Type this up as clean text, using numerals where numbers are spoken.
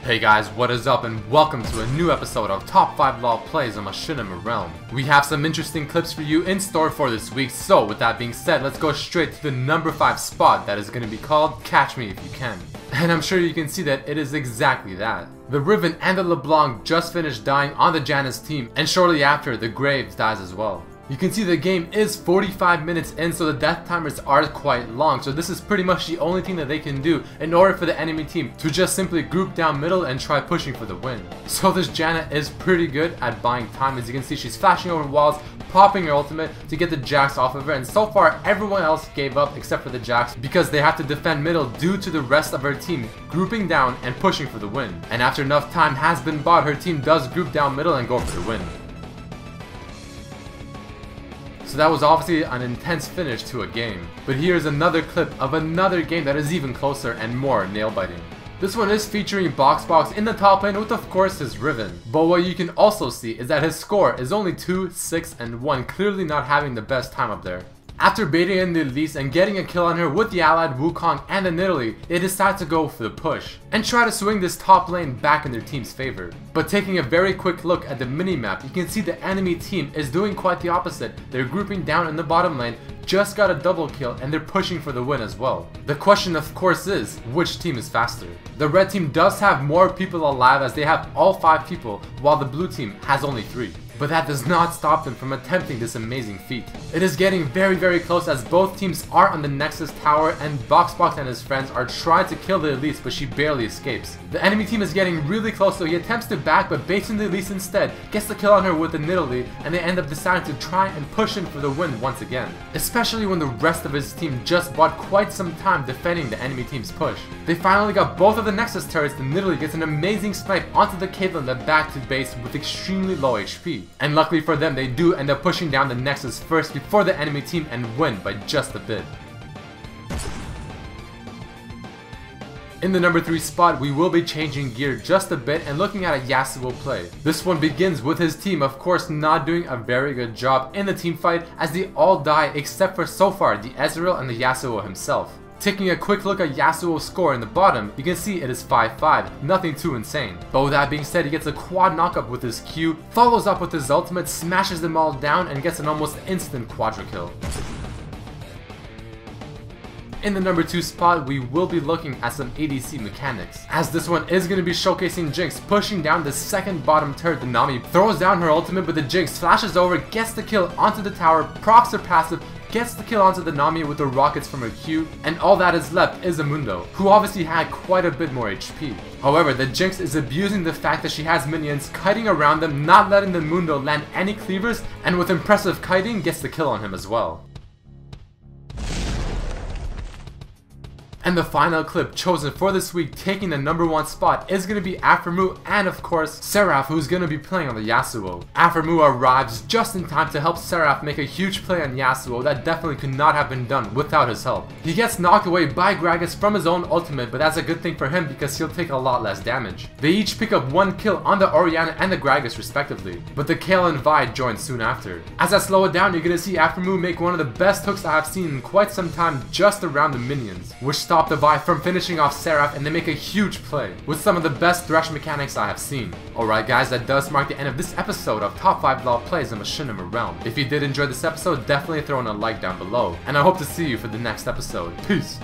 Hey guys, what is up and welcome to a new episode of Top 5 LoL Plays on Machinima Realm. We have some interesting clips for you in store for this week, so with that being said, let's go straight to the number 5 spot that is going to be called Catch Me If You Can. And I'm sure you can see that it is exactly that. The Riven and the LeBlanc just finished dying on the Janus team, and shortly after, the Graves dies as well. You can see the game is 45 minutes in, so the death timers are quite long, so this is pretty much the only thing that they can do in order for the enemy team to just simply group down middle and try pushing for the win. So this Janna is pretty good at buying time. As you can see, she's flashing over walls, popping her ultimate to get the Jax off of her, and so far everyone else gave up except for the Jax because they have to defend middle due to the rest of her team grouping down and pushing for the win. And after enough time has been bought, her team does group down middle and go for the win. So that was obviously an intense finish to a game. But here's another clip of another game that is even closer and more nail-biting. This one is featuring BoxBox in the top lane with of course his Riven. But what you can also see is that his score is only 2, 6, and 1, clearly not having the best time up there. After baiting in the Elise and getting a kill on her with the allied Wukong and the Nidalee, they decide to go for the push and try to swing this top lane back in their team's favor. But taking a very quick look at the minimap, you can see the enemy team is doing quite the opposite. They're grouping down in the bottom lane, just got a double kill, and they're pushing for the win as well. The question of course is, which team is faster? The red team does have more people alive as they have all 5 people, while the blue team has only 3. But that does not stop them from attempting this amazing feat. It is getting very close as both teams are on the Nexus tower and BoxBox and his friends are trying to kill the Elise, but she barely escapes. The enemy team is getting really close, so he attempts to back but baits in the Elise instead, gets the kill on her with the Nidalee, and they end up deciding to try and push in for the win once again. Especially when the rest of his team just bought quite some time defending the enemy team's push. They finally got both of the Nexus turrets. The Nidalee gets an amazing snipe onto the Caitlyn that back to base with extremely low HP. And luckily for them, they do end up pushing down the Nexus first before the enemy team and win by just a bit. In the number 3 spot, we will be changing gear just a bit and looking at a Yasuo play. This one begins with his team, of course, not doing a very good job in the team fight as they all die except for so far the Ezreal and the Yasuo himself. Taking a quick look at Yasuo's score in the bottom, you can see it is 5-5, nothing too insane. But with that being said, he gets a quad knockup with his Q, follows up with his ultimate, smashes them all down, and gets an almost instant quadra kill. In the number 2 spot, we will be looking at some ADC mechanics, as this one is going to be showcasing Jinx pushing down the second bottom turret. The Nami throws down her ultimate, but the Jinx flashes over, gets the kill onto the tower, procs her passive, gets the kill onto the Nami with the rockets from her Q, and all that is left is a Mundo, who obviously had quite a bit more HP. However, the Jinx is abusing the fact that she has minions, kiting around them, not letting the Mundo land any cleavers, and with impressive kiting gets the kill on him as well. And the final clip chosen for this week, taking the number 1 spot, is going to be Aphromoo and of course Seraph, who's going to be playing on the Yasuo. Aphromoo arrives just in time to help Seraph make a huge play on Yasuo that definitely could not have been done without his help. He gets knocked away by Gragas from his own ultimate, but that's a good thing for him because he'll take a lot less damage. They each pick up 1 kill on the Orianna and the Gragas respectively, but the Kayle and Vi join soon after. As I slow it down, you're going to see Aphromoo make one of the best hooks I have seen in quite some time just around the minions, which stop the Vi from finishing off Seraph, and they make a huge play with some of the best thresh mechanics I have seen. Alright guys, that does mark the end of this episode of Top 5 LoL Plays in Machinima Realm. If you did enjoy this episode, definitely throw in a like down below, and I hope to see you for the next episode. Peace!